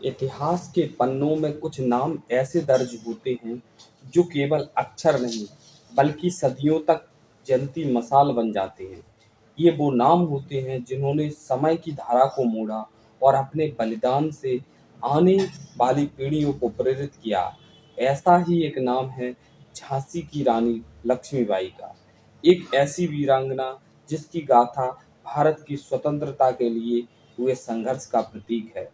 इतिहास के पन्नों में कुछ नाम ऐसे दर्ज होते हैं जो केवल अक्षर नहीं बल्कि सदियों तक जलती मसाल बन जाते हैं। ये वो नाम होते हैं जिन्होंने समय की धारा को मोड़ा और अपने बलिदान से आने वाली पीढ़ियों को प्रेरित किया। ऐसा ही एक नाम है झांसी की रानी लक्ष्मीबाई का। एक ऐसी वीरांगना जिसकी गाथा भारत की स्वतंत्रता के लिए हुए संघर्ष का प्रतीक है।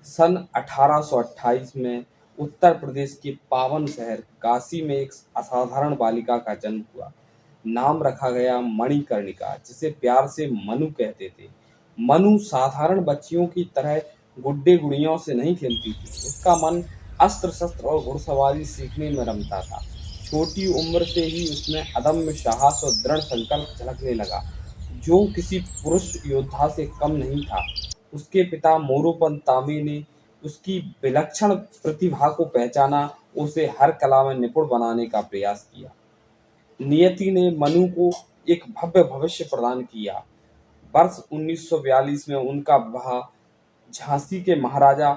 सन 1828 में उत्तर प्रदेश के पावन शहर काशी में एक असाधारण बालिका का जन्म हुआ। नाम रखा गया मणिकर्णिका, जिसे प्यार से मनु कहते थे। मनु साधारण बच्चियों की तरह गुड्डे गुड़ियों से नहीं खेलती थी। उसका मन अस्त्र शस्त्र और घुड़सवारी सीखने में रमता था। छोटी उम्र से ही उसमें अदम्य साहस और दृढ़ संकल्प झलकने लगा, जो किसी पुरुष योद्धा से कम नहीं था। उसके पिता मोरोपंत तांबे ने उसकी विलक्षण प्रतिभा को पहचाना, उसे हर कला में निपुण बनाने का प्रयास किया। नियति ने मनु को एक भव्य भविष्य प्रदान किया। वर्ष 1942 में उनका विवाह झांसी के महाराजा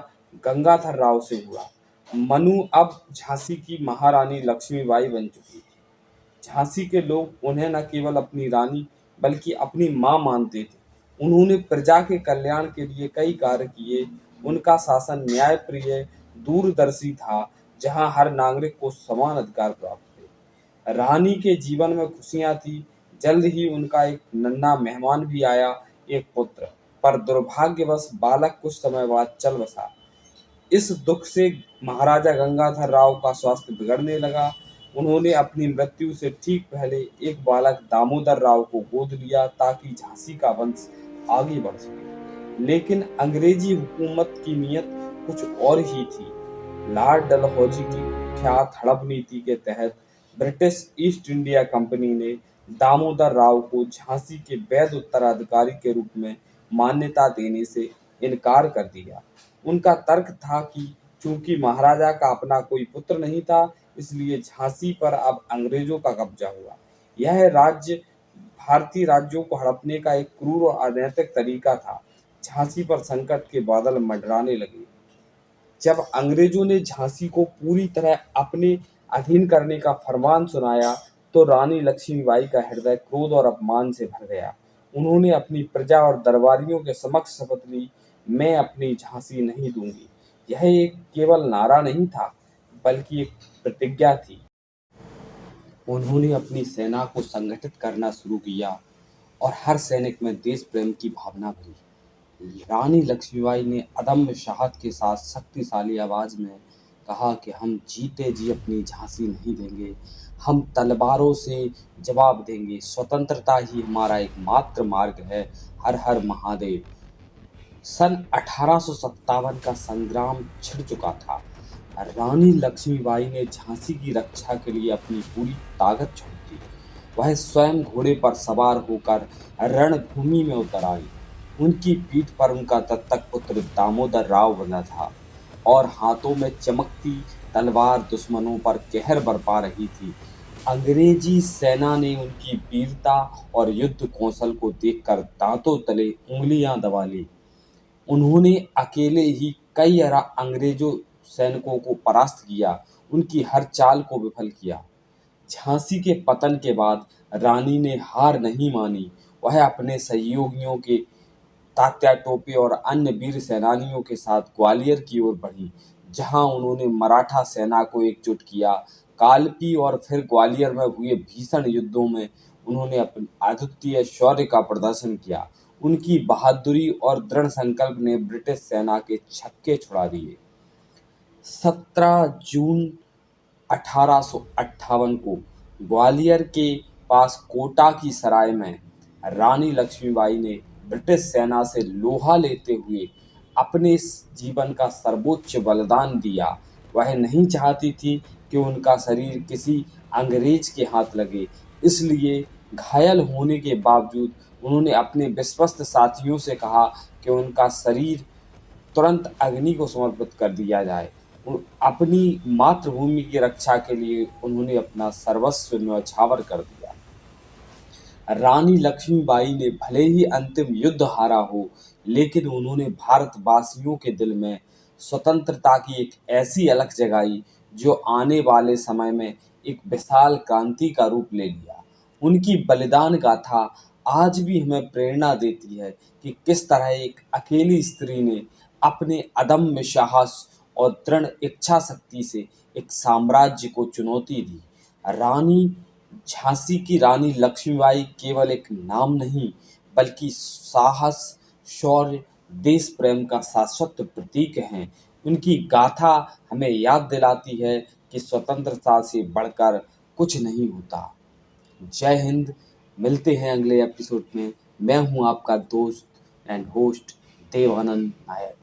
गंगाधर राव से हुआ। मनु अब झांसी की महारानी लक्ष्मीबाई बन चुकी थी। झांसी के लोग उन्हें न केवल अपनी रानी बल्कि अपनी मां मानते थे। उन्होंने प्रजा के कल्याण के लिए कई कार्य किए। उनका शासन न्यायप्रिय, दूरदर्शी था, जहां हर नागरिक को समान अधिकार प्राप्त थे। रानी के जीवन में खुशियां थी। जल्द ही उनका एक नन्हा मेहमान भी आया, एक पुत्र। पर दुर्भाग्यवश बालक कुछ समय बाद चल बसा। इस दुख से महाराजा गंगाधर राव का स्वास्थ्य बिगड़ने लगा। उन्होंने अपनी मृत्यु से ठीक पहले एक बालक दामोदर राव को गोद लिया ताकि झांसी का वंश आगे बढ़ सके। लेकिन अंग्रेजी हुकूमत की नीयत कुछ और ही थी। लॉर्ड डलहौजी की कुख्यात हड़प नीति के तहत ब्रिटिश ईस्ट इंडिया कंपनी ने दामोदर राव को झांसी के वैध उत्तराधिकारी के रूप में मान्यता देने से इनकार कर दिया। उनका तर्क था कि चूंकि महाराजा का अपना कोई पुत्र नहीं था, इसलिए झांसी पर अब अंग्रेजों का कब्जा हुआ। यह राज्य भारतीय राज्यों को हड़पने का एक क्रूर और अनैतिक तरीका था। झांसी पर संकट के बादल मंडराने लगे। जब अंग्रेजों ने झांसी को पूरी तरह अपने अधीन करने का फरमान सुनाया, तो रानी लक्ष्मीबाई का हृदय क्रोध और अपमान से भर गया। उन्होंने अपनी प्रजा और दरबारियों के समक्ष शपथ ली, मैं अपनी झांसी नहीं दूंगी। यह एक केवल नारा नहीं था, बल्कि एक प्रतिज्ञा थी। उन्होंने अपनी सेना को संगठित करना शुरू किया और हर सैनिक में देश प्रेम की भावना भरी। रानी लक्ष्मीबाई ने अदम्य साहस के साथ शक्तिशाली आवाज में कहा कि हम जीते जी अपनी झांसी नहीं देंगे, हम तलवारों से जवाब देंगे। स्वतंत्रता ही हमारा एकमात्र मार्ग है। हर हर महादेव। सन 1857 का संग्राम छिड़ चुका था। रानी लक्ष्मीबाई ने झांसी की रक्षा के लिए अपनी पूरी ताकत झोंक दी। वह स्वयं घोड़े पर सवार होकर रणभूमि में उतर आई। उनकी पीठ पर उनका दत्तक पुत्र दामोदर राव बंधा था और हाथों में चमकती तलवार दुश्मनों पर कहर बरपा रही थी। अंग्रेजी सेना ने उनकी वीरता और युद्ध कौशल को देखकर दांतों तले उंगलियां दबा ली। उन्होंने अकेले ही कई अंग्रेजों सैनिकों को परास्त किया, उनकी हर चाल को विफल किया। झांसी के पतन के बाद रानी ने हार नहीं मानी। वह अपने सहयोगियों के तात्या टोपे और अन्य वीर सेनानियों के साथ ग्वालियर की ओर बढ़ी, जहां उन्होंने मराठा सेना को एकजुट किया। कालपी और फिर ग्वालियर में हुए भीषण युद्धों में उन्होंने अपने अद्वितीय शौर्य का प्रदर्शन किया। उनकी बहादुरी और दृढ़ संकल्प ने ब्रिटिश सेना के छक्के छुड़ा दिए। 17 जून 1858 को ग्वालियर के पास कोटा की सराय में रानी लक्ष्मीबाई ने ब्रिटिश सेना से लोहा लेते हुए अपने जीवन का सर्वोच्च बलिदान दिया। वह नहीं चाहती थी कि उनका शरीर किसी अंग्रेज के हाथ लगे, इसलिए घायल होने के बावजूद उन्होंने अपने विश्वस्त साथियों से कहा कि उनका शरीर तुरंत अग्नि को समर्पित कर दिया जाए। अपनी मातृभूमि की रक्षा के लिए उन्होंने अपना सर्वस्व न्यौछावर कर दिया। रानी लक्ष्मीबाई ने भले ही अंतिम युद्ध हारा हो, लेकिन उन्होंने भारतवासियों के दिल में स्वतंत्रता की एक ऐसी अलख जगाई जो आने वाले समय में एक विशाल क्रांति का रूप ले लिया। उनकी बलिदान गाथा आज भी हमें प्रेरणा देती है कि किस तरह एक अकेली स्त्री ने अपने अदम्य साहस और दृढ़ इच्छा शक्ति से एक साम्राज्य को चुनौती दी। रानी झांसी की रानी लक्ष्मीबाई केवल एक नाम नहीं, बल्कि साहस, शौर्य, देश प्रेम का शाश्वत प्रतीक हैं। उनकी गाथा हमें याद दिलाती है कि स्वतंत्रता से बढ़कर कुछ नहीं होता। जय हिंद। मिलते हैं अगले एपिसोड में। मैं हूं आपका दोस्त एंड होस्ट देवानंद नायक।